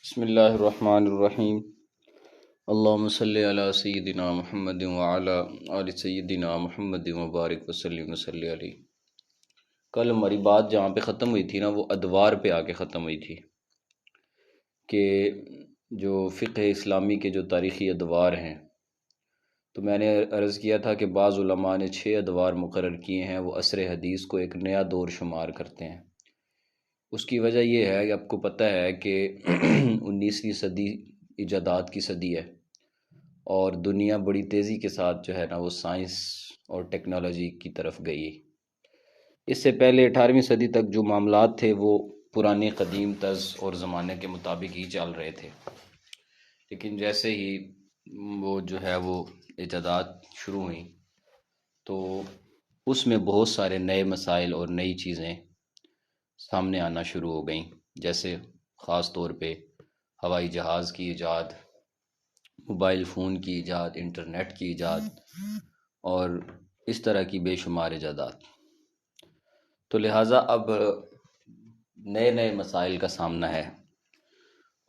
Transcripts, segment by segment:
بسم اللہ الرحمن الرحیم۔ اللہم صلی علی سیدنا محمد وعلی آل سیدنا محمد وبارک وسلم وصلی علیہ۔ کل ہماری بات جہاں پہ ختم ہوئی تھی نا، وہ ادوار پہ آ کے ختم ہوئی تھی کہ جو فقہ اسلامی کے جو تاریخی ادوار ہیں، تو میں نے عرض کیا تھا کہ بعض علماء نے 6 ادوار مقرر کیے ہیں، وہ عصر حدیث کو ایک نیا دور شمار کرتے ہیں۔ اس کی وجہ یہ ہے کہ آپ کو پتہ ہے کہ 19ویں صدی ایجادات کی صدی ہے، اور دنیا بڑی تیزی کے ساتھ جو ہے نا وہ سائنس اور ٹیکنالوجی کی طرف گئی۔ اس سے پہلے 18ویں صدی تک جو معاملات تھے وہ پرانے قدیم طرز اور زمانے کے مطابق ہی چل رہے تھے، لیکن جیسے ہی وہ جو ہے وہ ایجادات شروع ہوئیں تو اس میں بہت سارے نئے مسائل اور نئی چیزیں سامنے آنا شروع ہو گئیں، جیسے خاص طور پہ ہوائی جہاز کی ایجاد، موبائل فون کی ایجاد، انٹرنیٹ کی ایجاد اور اس طرح کی بے شمار ایجادات۔ تو لہٰذا اب نئے نئے مسائل کا سامنا ہے،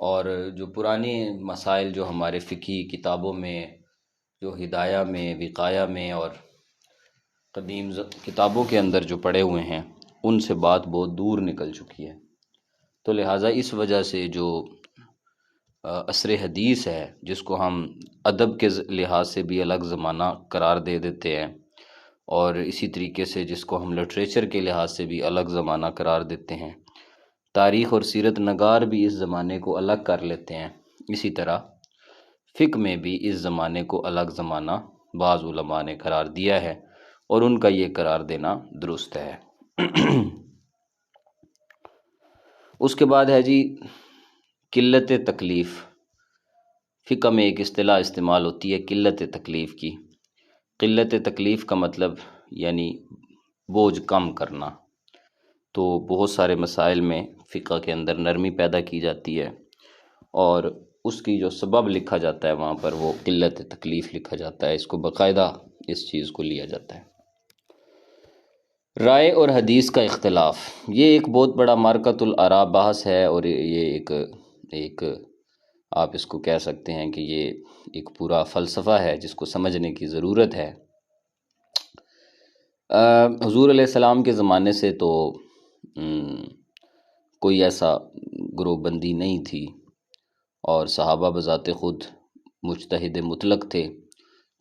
اور جو پرانی مسائل جو ہمارے فقہی کتابوں میں، جو ہدایہ میں، وقایہ میں اور قدیم کتابوں کے اندر جو پڑے ہوئے ہیں، ان سے بات بہت دور نکل چکی ہے۔ تو لہٰذا اس وجہ سے جو عصر حدیث ہے، جس کو ہم ادب کے لحاظ سے بھی الگ زمانہ قرار دے دیتے ہیں، اور اسی طریقے سے جس کو ہم لٹریچر کے لحاظ سے بھی الگ زمانہ قرار دیتے ہیں، تاریخ اور سیرت نگار بھی اس زمانے کو الگ کر لیتے ہیں، اسی طرح فقہ میں بھی اس زمانے کو الگ زمانہ بعض علماء نے قرار دیا ہے، اور ان کا یہ قرار دینا درست ہے۔ اس کے بعد ہے جی قلت تکلیف۔ فقہ میں ایک اصطلاح استعمال ہوتی ہے قلت تکلیف کی۔ قلت تکلیف کا مطلب یعنی بوجھ کم کرنا۔ تو بہت سارے مسائل میں فقہ کے اندر نرمی پیدا کی جاتی ہے، اور اس کی جو سبب لکھا جاتا ہے وہاں پر وہ قلت تکلیف لکھا جاتا ہے، اس کو باقاعدہ اس چیز کو لیا جاتا ہے۔ رائے اور حدیث کا اختلاف، یہ ایک بہت بڑا معرکۃ الآراء بحث ہے، اور یہ ایک آپ اس کو کہہ سکتے ہیں کہ یہ ایک پورا فلسفہ ہے جس کو سمجھنے کی ضرورت ہے۔ حضور علیہ السلام کے زمانے سے تو کوئی ایسا گروہ بندی نہیں تھی، اور صحابہ بذات خود مجتہد مطلق تھے،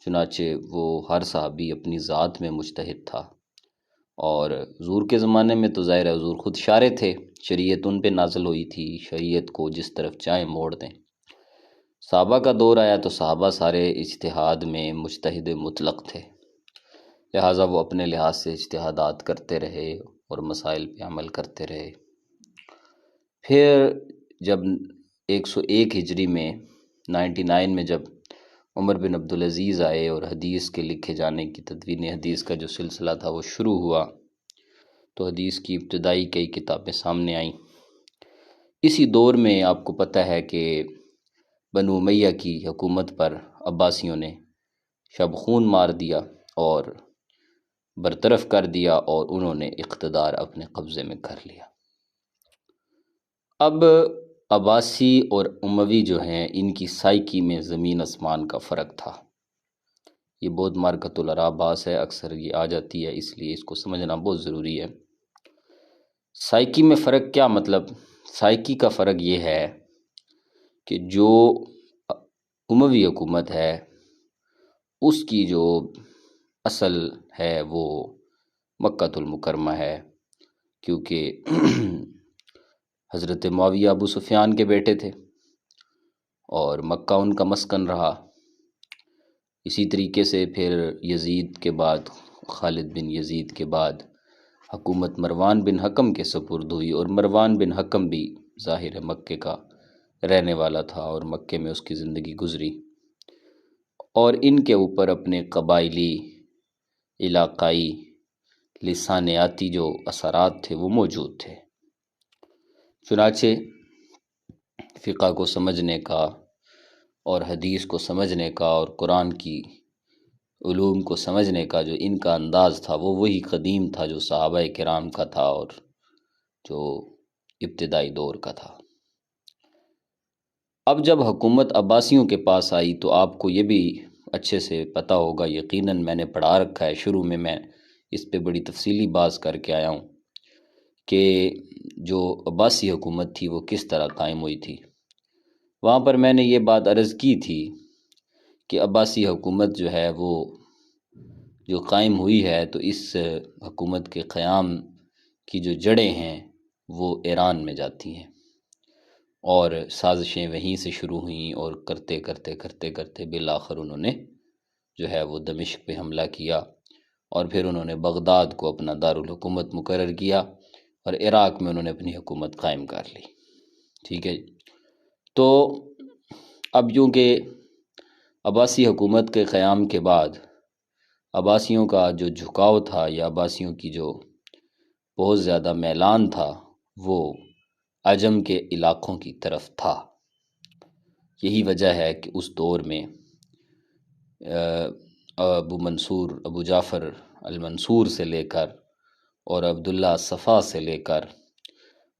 چنانچہ وہ ہر صحابی اپنی ذات میں مجتہد تھا۔ اور حضور کے زمانے میں تو ظاہر ہے حضور خود شارع تھے، شریعت ان پہ نازل ہوئی تھی، شریعت کو جس طرف چاہیں موڑ دیں۔ صحابہ کا دور آیا تو صحابہ سارے اجتہاد میں مجتہد مطلق تھے، لہٰذا وہ اپنے لحاظ سے اجتہادات کرتے رہے اور مسائل پہ عمل کرتے رہے۔ پھر جب 101 ہجری میں 99 میں جب عمر بن عبدالعزیز آئے اور حدیث کے لکھے جانے کی تدوین حدیث کا جو سلسلہ تھا وہ شروع ہوا، تو حدیث کی ابتدائی کئی کتابیں سامنے آئیں۔ اسی دور میں آپ کو پتہ ہے کہ بنو امیہ کی حکومت پر عباسیوں نے شب خون مار دیا اور برطرف کر دیا، اور انہوں نے اقتدار اپنے قبضے میں کر لیا۔ اب عباسی اور اموی جو ہیں، ان کی سائیکی میں زمین آسمان کا فرق تھا۔ یہ بہت معرکۃ الآراء بحث ہے، اکثر یہ آ جاتی ہے، اس لیے اس کو سمجھنا بہت ضروری ہے۔ سائیکی میں فرق کیا مطلب؟ سائیکی کا فرق یہ ہے کہ جو اموی حکومت ہے اس کی جو اصل ہے وہ مکۃ المکرمہ ہے، کیونکہ حضرت معاویہ ابو سفیان کے بیٹے تھے اور مکہ ان کا مسکن رہا۔ اسی طریقے سے پھر یزید کے بعد، خالد بن یزید کے بعد حکومت مروان بن حکم کے سپرد ہوئی، اور مروان بن حکم بھی ظاہر مکے کا رہنے والا تھا اور مکے میں اس کی زندگی گزری، اور ان کے اوپر اپنے قبائلی، علاقائی، لسانیاتی جو اثرات تھے وہ موجود تھے۔ چنانچہ فقہ کو سمجھنے کا اور حدیث کو سمجھنے کا اور قرآن کی علوم کو سمجھنے کا جو ان کا انداز تھا وہ وہی قدیم تھا جو صحابہ کرام کا تھا اور جو ابتدائی دور کا تھا۔ اب جب حکومت عباسیوں کے پاس آئی تو آپ کو یہ بھی اچھے سے پتہ ہوگا، یقیناً میں نے پڑھا رکھا ہے، شروع میں اس پہ بڑی تفصیلی بات کر کے آیا ہوں کہ جو عباسی حکومت تھی وہ کس طرح قائم ہوئی تھی۔ وہاں پر میں نے یہ بات عرض کی تھی کہ عباسی حکومت جو ہے وہ جو قائم ہوئی ہے تو اس حکومت کے قیام کی جو جڑیں ہیں وہ ایران میں جاتی ہیں، اور سازشیں وہیں سے شروع ہوئیں، اور کرتے کرتے کرتے کرتے بالآخر انہوں نے جو ہے وہ دمشق پہ حملہ کیا، اور پھر انہوں نے بغداد کو اپنا دارالحکومت مقرر کیا، اور عراق میں انہوں نے اپنی حکومت قائم کر لی۔ ٹھیک ہے، تو اب یوں کہ عباسی حکومت کے قیام کے بعد عباسیوں کا جو جھکاؤ تھا، یا عباسیوں کی جو بہت زیادہ میلان تھا، وہ عجم کے علاقوں کی طرف تھا۔ یہی وجہ ہے کہ اس دور میں ابو جعفر المنصور سے لے کر اور عبداللہ صفا سے لے کر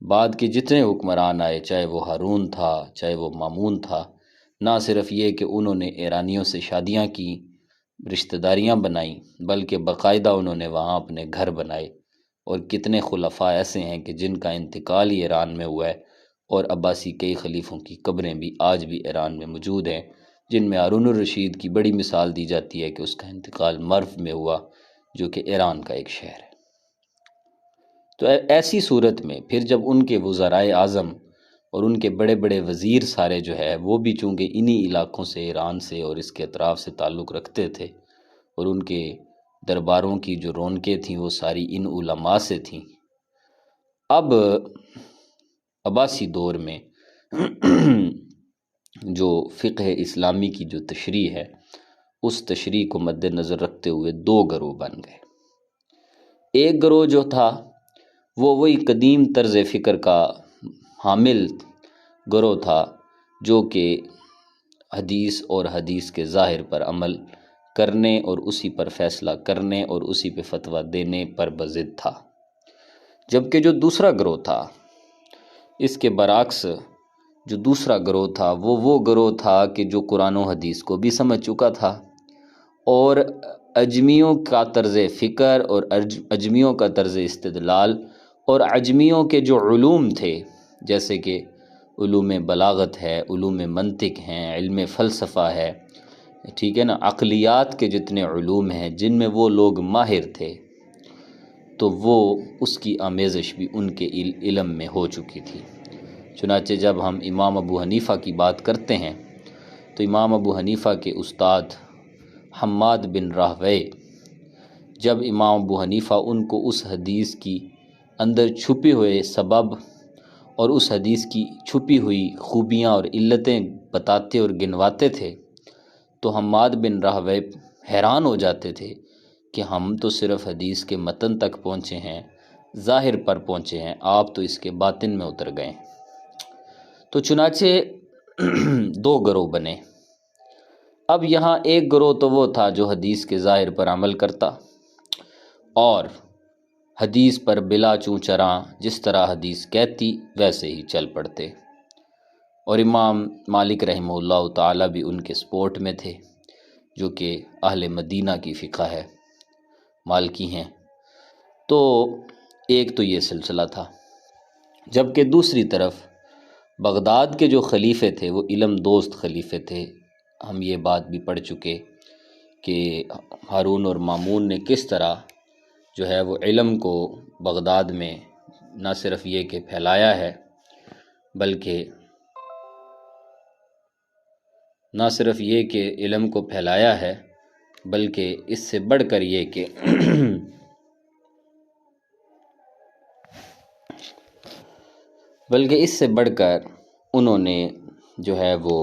بعد کے جتنے حکمران آئے، چاہے وہ ہارون تھا، چاہے وہ مامون تھا، نہ صرف یہ کہ انہوں نے ایرانیوں سے شادیاں کی، رشتہ داریاں بنائیں، بلکہ باقاعدہ انہوں نے وہاں اپنے گھر بنائے، اور کتنے خلفاء ایسے ہیں کہ جن کا انتقال ہی ایران میں ہوا ہے، اور عباسی کئی خلیفوں کی قبریں بھی آج بھی ایران میں موجود ہیں، جن میں ہارون الرشید کی بڑی مثال دی جاتی ہے کہ اس کا انتقال مرو میں ہوا، جو کہ ایران کا ایک شہر ہے۔ تو ایسی صورت میں پھر جب ان کے وزرائے اعظم اور ان کے بڑے بڑے وزیر سارے جو ہے وہ بھی چونکہ انہی علاقوں سے، ایران سے اور اس کے اطراف سے تعلق رکھتے تھے، اور ان کے درباروں کی جو رونقیں تھیں وہ ساری ان علماء سے تھیں، اب عباسی دور میں جو فقہ اسلامی کی جو تشریح ہے، اس تشریح کو مد نظر رکھتے ہوئے دو گروہ بن گئے۔ ایک گروہ جو تھا وہ وہی قدیم طرز فکر کا حامل گروہ تھا، جو کہ حدیث اور حدیث کے ظاہر پر عمل کرنے اور اسی پر فیصلہ کرنے اور اسی پہ فتویٰ دینے پر بضد تھا۔ جبکہ جو دوسرا گروہ تھا، اس کے برعکس جو دوسرا گروہ تھا وہ گروہ تھا کہ جو قرآن و حدیث کو بھی سمجھ چکا تھا، اور اجمیوں کا طرز فکر اور اجمیوں کا طرز استدلال اور اجمیوں کے جو علوم تھے، جیسے کہ علوم بلاغت ہے، علوم منطق ہیں، علم فلسفہ ہے، ٹھیک ہے نا، عقلیات کے جتنے علوم ہیں جن میں وہ لوگ ماہر تھے، تو وہ اس کی آمیزش بھی ان کے علم میں ہو چکی تھی۔ چنانچہ جب ہم امام ابو حنیفہ کی بات کرتے ہیں تو امام ابو حنیفہ کے استاد حماد بن راہوے، جب امام ابو حنیفہ ان کو اس حدیث کی اندر چھپے ہوئے سبب اور اس حدیث کی چھپی ہوئی خوبیاں اور علتیں بتاتے اور گنواتے تھے، تو حماد بن راہوے حیران ہو جاتے تھے کہ ہم تو صرف حدیث کے متن تک پہنچے ہیں، ظاہر پر پہنچے ہیں، آپ تو اس کے باطن میں اتر گئے۔ تو چنانچہ دو گروہ بنے۔ اب یہاں ایک گروہ تو وہ تھا جو حدیث کے ظاہر پر عمل کرتا، اور حدیث پر بلا چوں چراں جس طرح حدیث کہتی ویسے ہی چل پڑتے، اور امام مالک رحمہ اللہ تعالی بھی ان کے سپورٹ میں تھے، جو کہ اہل مدینہ کی فقہ ہے، مالکی ہیں۔ تو ایک تو یہ سلسلہ تھا، جبکہ دوسری طرف بغداد کے جو خلیفے تھے وہ علم دوست خلیفے تھے۔ ہم یہ بات بھی پڑھ چکے کہ ہارون اور مامون نے کس طرح جو ہے وہ علم کو بغداد میں نہ صرف یہ کہ پھیلایا ہے، بلکہ نہ صرف یہ کہ علم کو پھیلایا ہے، بلکہ اس سے بڑھ کر یہ کہ اس سے بڑھ کر انہوں نے جو ہے وہ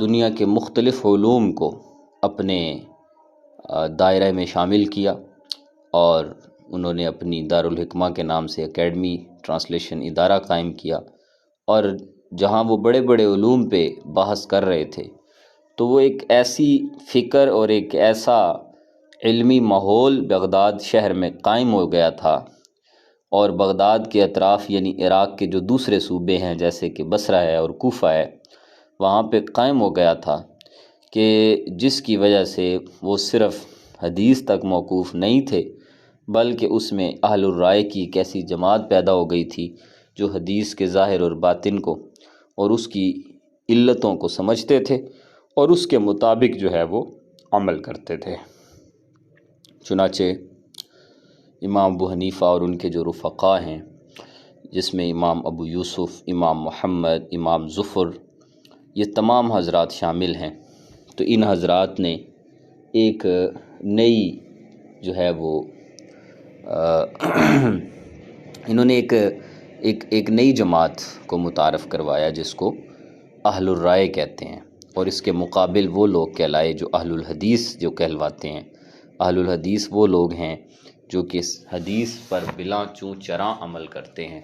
دنیا کے مختلف علوم کو اپنے دائرہ میں شامل کیا، اور انہوں نے اپنی دارالحکمہ کے نام سے اکیڈمی ٹرانسلیشن ادارہ قائم کیا، اور جہاں وہ بڑے بڑے علوم پہ بحث کر رہے تھے تو وہ ایک ایسی فکر اور ایک ایسا علمی ماحول بغداد شہر میں قائم ہو گیا تھا، اور بغداد کے اطراف یعنی عراق کے جو دوسرے صوبے ہیں جیسے کہ بصرہ ہے اور کوفہ ہے وہاں پہ قائم ہو گیا تھا، کہ جس کی وجہ سے وہ صرف حدیث تک موقوف نہیں تھے بلکہ اس میں اہل الرائے کی ایک ایسی جماعت پیدا ہو گئی تھی جو حدیث کے ظاہر اور باطن کو اور اس کی علتوں کو سمجھتے تھے اور اس کے مطابق جو ہے وہ عمل کرتے تھے۔ چنانچہ امام ابو حنیفہ اور ان کے جو رفقا ہیں جس میں امام ابو یوسف، امام محمد، امام ظفر، یہ تمام حضرات شامل ہیں، تو ان حضرات نے ایک نئی جو ہے وہ انہوں نے ایک نئی جماعت کو متعارف کروایا جس کو اہل الرائے کہتے ہیں، اور اس کے مقابل وہ لوگ کہلائے جو اہل الحدیث جو کہلواتے ہیں۔ اہل الحدیث وہ لوگ ہیں جو کہ حدیث پر بلا چوں چراں عمل کرتے ہیں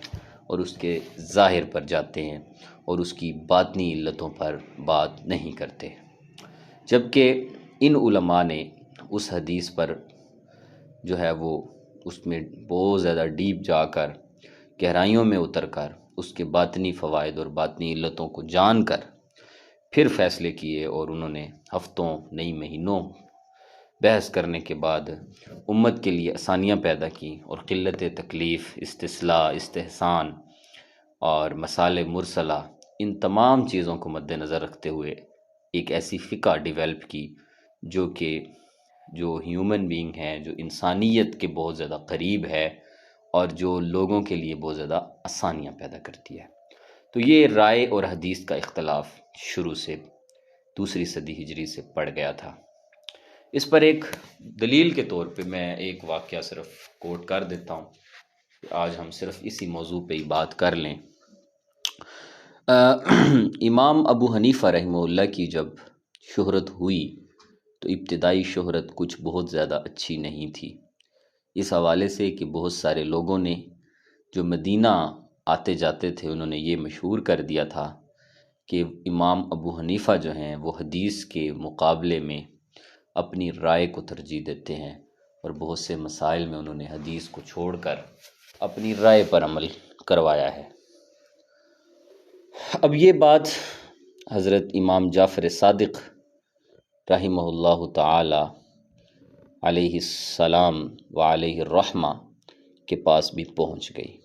اور اس کے ظاہر پر جاتے ہیں اور اس کی باطنی علتوں پر بات نہیں کرتے، جبکہ ان علماء نے اس حدیث پر جو ہے وہ اس میں بہت زیادہ ڈیپ جا کر گہرائیوں میں اتر کر اس کے باطنی فوائد اور باطنی علتوں کو جان کر پھر فیصلے کیے، اور انہوں نے ہفتوں نئی مہینوں بحث کرنے کے بعد امت کے لیے آسانیاں پیدا کی اور قلت تکلیف، استصلاح، استحسان اور مسائل مرسلہ، ان تمام چیزوں کو مد نظر رکھتے ہوئے ایک ایسی فقہ ڈیولپ کی جو ہیومن بینگ ہے، جو انسانیت کے بہت زیادہ قریب ہے اور جو لوگوں کے لیے بہت زیادہ آسانیاں پیدا کرتی ہے۔ تو یہ رائے اور حدیث کا اختلاف شروع سے دوسری صدی ہجری سے پڑ گیا تھا۔ اس پر ایک دلیل کے طور پہ میں ایک واقعہ صرف کوٹ کر دیتا ہوں کہ آج ہم صرف اسی موضوع پہ ہی بات کر لیں۔ امام ابو حنیفہ رحمہ اللہ کی جب شہرت ہوئی تو ابتدائی شہرت کچھ بہت زیادہ اچھی نہیں تھی، اس حوالے سے کہ بہت سارے لوگوں نے جو مدینہ آتے جاتے تھے انہوں نے یہ مشہور کر دیا تھا کہ امام ابو حنیفہ جو ہیں وہ حدیث کے مقابلے میں اپنی رائے کو ترجیح دیتے ہیں، اور بہت سے مسائل میں انہوں نے حدیث کو چھوڑ کر اپنی رائے پر عمل کروایا ہے۔ اب یہ بات حضرت امام جعفر صادق رحمہ اللہ تعالی علیہ السلام و علیہ الرحمہ کے پاس بھی پہنچ گئی،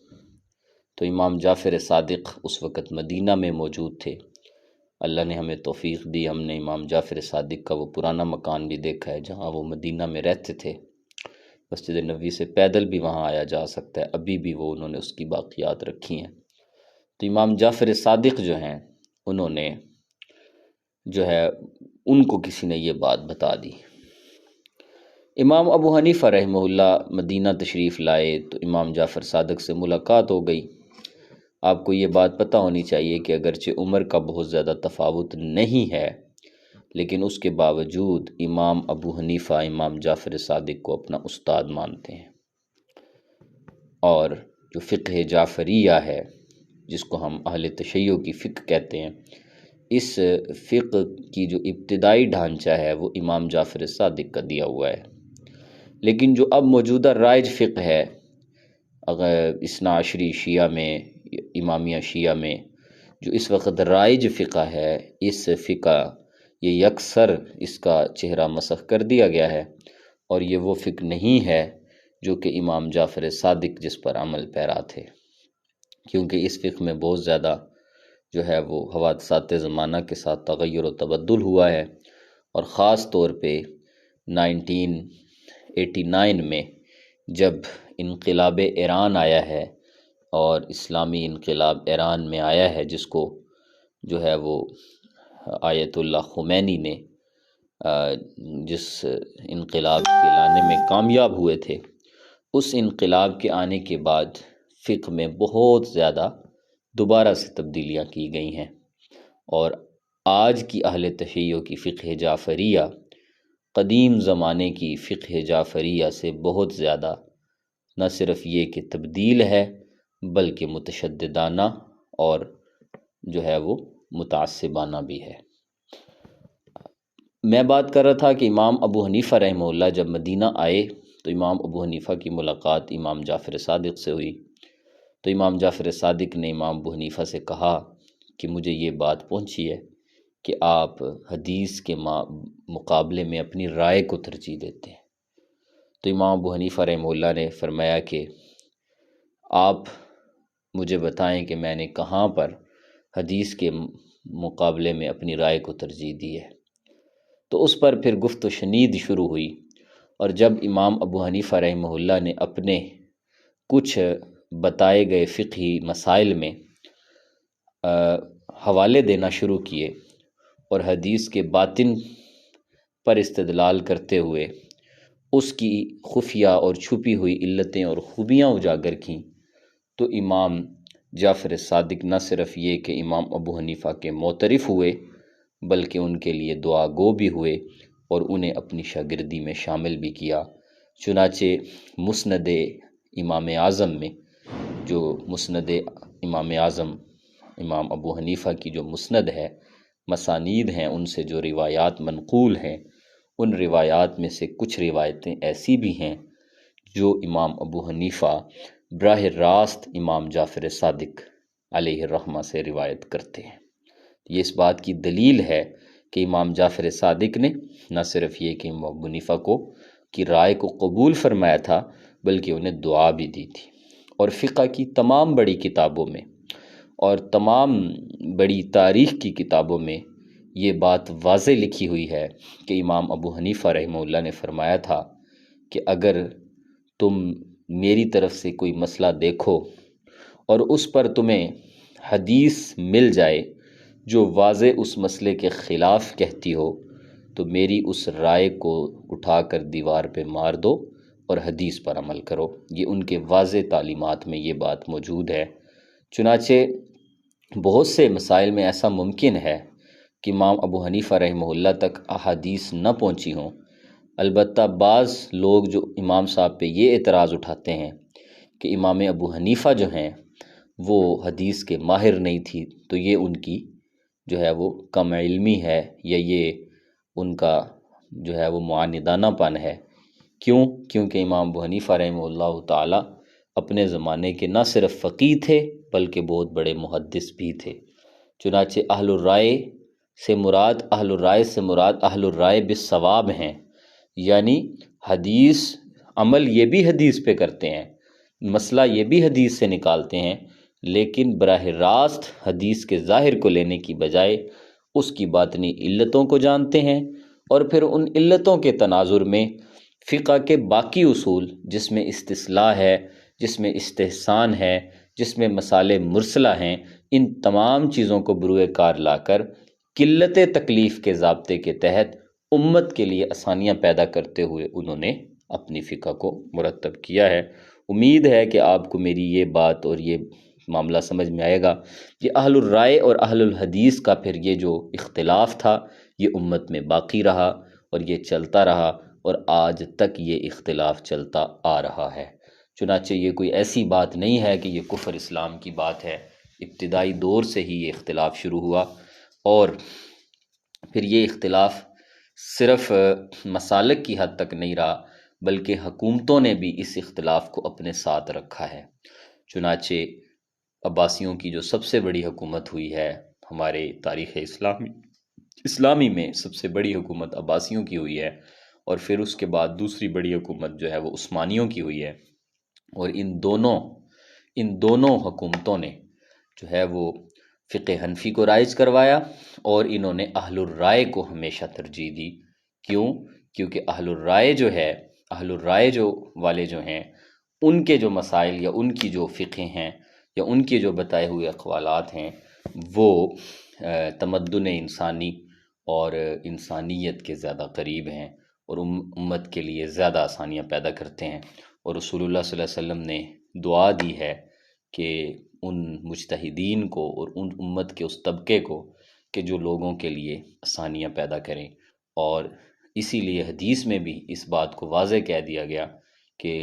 تو امام جعفر صادق اس وقت مدینہ میں موجود تھے۔ اللہ نے ہمیں توفیق دی، ہم نے امام جعفر صادق کا وہ پرانا مکان بھی دیکھا ہے جہاں وہ مدینہ میں رہتے تھے۔ مسجد نبوی سے پیدل بھی وہاں آیا جا سکتا ہے، ابھی بھی وہ انہوں نے اس کی باقیات رکھی ہیں۔ تو امام جعفر صادق جو ہیں انہوں نے جو ہے ان کو کسی نے یہ بات بتا دی۔ امام ابو حنیفہ رحمہ اللہ مدینہ تشریف لائے تو امام جعفر صادق سے ملاقات ہو گئی۔ آپ کو یہ بات پتہ ہونی چاہیے کہ اگرچہ عمر کا بہت زیادہ تفاوت نہیں ہے لیکن اس کے باوجود امام ابو حنیفہ امام جعفر صادق کو اپنا استاد مانتے ہیں، اور جو فقہ جعفریہ ہے جس کو ہم اہل تشیع کی فقہ کہتے ہیں، اس فقہ کی جو ابتدائی ڈھانچہ ہے وہ امام جعفر صادق کا دیا ہوا ہے، لیکن جو اب موجودہ رائج فقہ ہے اگر اثنا عشری شیعہ میں، امامیہ شیعہ میں جو اس وقت رائج فقہ ہے، اس فقہ یہ یکسر اس کا چہرہ مسخ کر دیا گیا ہے، اور یہ وہ فقہ نہیں ہے جو کہ امام جعفر صادق جس پر عمل پیرا تھے، کیونکہ اس فقہ میں بہت زیادہ جو ہے وہ حوادثات زمانہ کے ساتھ تغیر و تبدل ہوا ہے، اور خاص طور پہ 1989 میں جب انقلاب ایران آیا ہے اور اسلامی انقلاب ایران میں آیا ہے جس کو جو ہے وہ آیت اللہ خمینی نے جس انقلاب کے لانے میں کامیاب ہوئے تھے، اس انقلاب کے آنے کے بعد فقہ میں بہت زیادہ دوبارہ سے تبدیلیاں کی گئی ہیں، اور آج کی اہل تشیع کی فقہ جعفریہ قدیم زمانے کی فقہ جعفریہ سے بہت زیادہ نہ صرف یہ کہ تبدیل ہے بلکہ متشددانہ اور جو ہے وہ متعصبانہ بھی ہے۔ میں بات کر رہا تھا کہ امام ابو حنیفہ رحمہ اللہ جب مدینہ آئے تو امام ابو حنیفہ کی ملاقات امام جعفر صادق سے ہوئی، تو امام جعفر صادق نے امام ابو حنیفہ سے کہا کہ مجھے یہ بات پہنچی ہے کہ آپ حدیث کے مقابلے میں اپنی رائے کو ترجیح دیتے ہیں۔ تو امام ابو حنیفہ رحمہ اللہ نے فرمایا کہ آپ مجھے بتائیں کہ میں نے کہاں پر حدیث کے مقابلے میں اپنی رائے کو ترجیح دی ہے۔ تو اس پر پھر گفت و شنید شروع ہوئی، اور جب امام ابو حنیفہ رحمہ اللہ نے اپنے کچھ بتائے گئے فقہی مسائل میں حوالے دینا شروع کیے اور حدیث کے باطن پر استدلال کرتے ہوئے اس کی خفیہ اور چھپی ہوئی علتیں اور خوبیاں اجاگر کیں، تو امام جعفر صادق نہ صرف یہ کہ امام ابو حنیفہ کے معترف ہوئے بلکہ ان کے لیے دعا گو بھی ہوئے اور انہیں اپنی شاگردی میں شامل بھی کیا۔ چنانچہ مسند امام اعظم میں، جو مسند امام اعظم امام ابو حنیفہ کی جو مسند ہے، مسانید ہیں ان سے جو روایات منقول ہیں، ان روایات میں سے کچھ روایتیں ایسی بھی ہیں جو امام ابو حنیفہ براہ راست امام جعفر صادق علیہ الرحمہ سے روایت کرتے ہیں۔ یہ اس بات کی دلیل ہے کہ امام جعفر صادق نے نہ صرف یہ کہ امام ابو حنیفہ کی رائے کو قبول فرمایا تھا بلکہ انہیں دعا بھی دی تھی۔ اور فقہ کی تمام بڑی کتابوں میں اور تمام بڑی تاریخ کی کتابوں میں یہ بات واضح لکھی ہوئی ہے کہ امام ابو حنیفہ رحمہ اللہ نے فرمایا تھا کہ اگر تم میری طرف سے کوئی مسئلہ دیکھو اور اس پر تمہیں حدیث مل جائے جو واضح اس مسئلے کے خلاف کہتی ہو تو میری اس رائے کو اٹھا کر دیوار پہ مار دو اور حدیث پر عمل کرو۔ یہ ان کے واضح تعلیمات میں یہ بات موجود ہے۔ چنانچہ بہت سے مسائل میں ایسا ممکن ہے کہ امام ابو حنیفہ رحمہ اللہ تک احادیث نہ پہنچی ہوں، البتہ بعض لوگ جو امام صاحب پہ یہ اعتراض اٹھاتے ہیں کہ امام ابو حنیفہ جو ہیں وہ حدیث کے ماہر نہیں تھی، تو یہ ان کی جو ہے وہ کم علمی ہے یا یہ ان کا جو ہے وہ معاندانہ پن ہے۔ کیونکہ امام ابو حنیفہ رحمہ اللہ تعالی اپنے زمانے کے نہ صرف فقیہ تھے بلکہ بہت بڑے محدث بھی تھے۔ چنانچہ اہل الرائے سے مراد اہل الرائے بالصواب ہیں، یعنی حدیث عمل یہ بھی حدیث پہ کرتے ہیں، مسئلہ یہ بھی حدیث سے نکالتے ہیں، لیکن براہ راست حدیث کے ظاہر کو لینے کی بجائے اس کی باطنی علتوں کو جانتے ہیں، اور پھر ان علتوں کے تناظر میں فقہ کے باقی اصول جس میں استصلاح ہے، جس میں استحسان ہے، جس میں مسالے مرسلہ ہیں، ان تمام چیزوں کو بروئے کار لا کر قلت تکلیف کے ضابطے کے تحت امت کے لیے آسانیاں پیدا کرتے ہوئے انہوں نے اپنی فقہ کو مرتب کیا ہے۔ امید ہے کہ آپ کو میری یہ بات اور یہ معاملہ سمجھ میں آئے گا کہ اہل الرائے اور اہل الحدیث کا پھر یہ جو اختلاف تھا یہ امت میں باقی رہا اور یہ چلتا رہا اور آج تک یہ اختلاف چلتا آ رہا ہے۔ چنانچہ یہ کوئی ایسی بات نہیں ہے کہ یہ کفر اسلام کی بات ہے، ابتدائی دور سے ہی یہ اختلاف شروع ہوا، اور پھر یہ اختلاف صرف مسالک کی حد تک نہیں رہا بلکہ حکومتوں نے بھی اس اختلاف کو اپنے ساتھ رکھا ہے۔ چنانچہ عباسیوں کی جو سب سے بڑی حکومت ہوئی ہے ہمارے تاریخ اسلامی میں، سب سے بڑی حکومت عباسیوں کی ہوئی ہے، اور پھر اس کے بعد دوسری بڑی حکومت جو ہے وہ عثمانیوں کی ہوئی ہے، اور ان دونوں حکومتوں نے جو ہے وہ فقہ حنفی کو رائج کروایا، اور انہوں نے اہل الرائے کو ہمیشہ ترجیح دی۔ کیونکہ اہل الرائے والے جو ہیں ان کے جو مسائل یا ان کی جو فقہ ہیں یا ان کے جو بتائے ہوئے اقوالات ہیں وہ تمدن انسانی اور انسانیت کے زیادہ قریب ہیں اور امت کے لیے زیادہ آسانیاں پیدا کرتے ہیں، اور رسول اللہ صلی اللہ علیہ وسلم نے دعا دی ہے کہ ان مجتہدین کو اور ان امت کے اس طبقے کو کہ جو لوگوں کے لیے آسانیاں پیدا کریں، اور اسی لیے حدیث میں بھی اس بات کو واضح کہہ دیا گیا کہ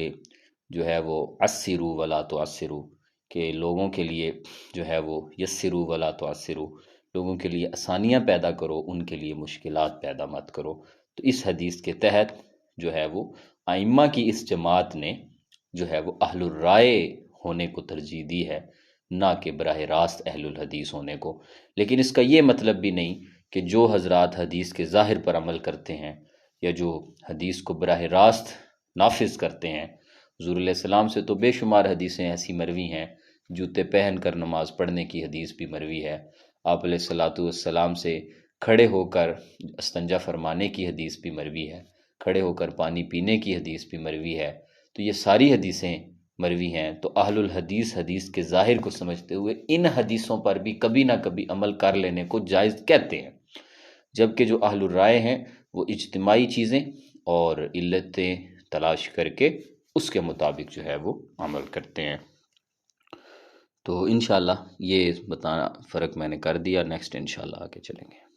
جو ہے وہ عسروا ولا تعسروا، کہ لوگوں کے لیے جو ہے وہ یسروا ولا تعسروا، لوگوں کے لیے آسانیاں پیدا کرو، ان کے لیے مشکلات پیدا مت کرو۔ تو اس حدیث کے تحت جو ہے وہ ائمہ کی اس جماعت نے جو ہے وہ اہل الرائے ہونے کو ترجیح دی ہے، نہ کہ براہ راست اہل الحدیث ہونے کو۔ لیکن اس کا یہ مطلب بھی نہیں کہ جو حضرات حدیث کے ظاہر پر عمل کرتے ہیں یا جو حدیث کو براہ راست نافذ کرتے ہیں، حضور علیہ السلام سے تو بے شمار حدیثیں ایسی مروی ہیں، جوتے پہن کر نماز پڑھنے کی حدیث بھی مروی ہے، آپ علیہ السلام سے کھڑے ہو کر استنجا فرمانے کی حدیث بھی مروی ہے، کھڑے ہو کر پانی پینے کی حدیث بھی مروی ہے۔ تو یہ ساری حدیثیں مروی ہیں، تو اہل الحدیث حدیث کے ظاہر کو سمجھتے ہوئے ان حدیثوں پر بھی کبھی نہ کبھی عمل کر لینے کو جائز کہتے ہیں، جبکہ جو اہل الرائے ہیں وہ اجتماعی چیزیں اور علتیں تلاش کر کے اس کے مطابق جو ہے وہ عمل کرتے ہیں۔ تو انشاءاللہ یہ فرق میں نے کر دیا، نیکسٹ انشاءاللہ آگے چلیں گے۔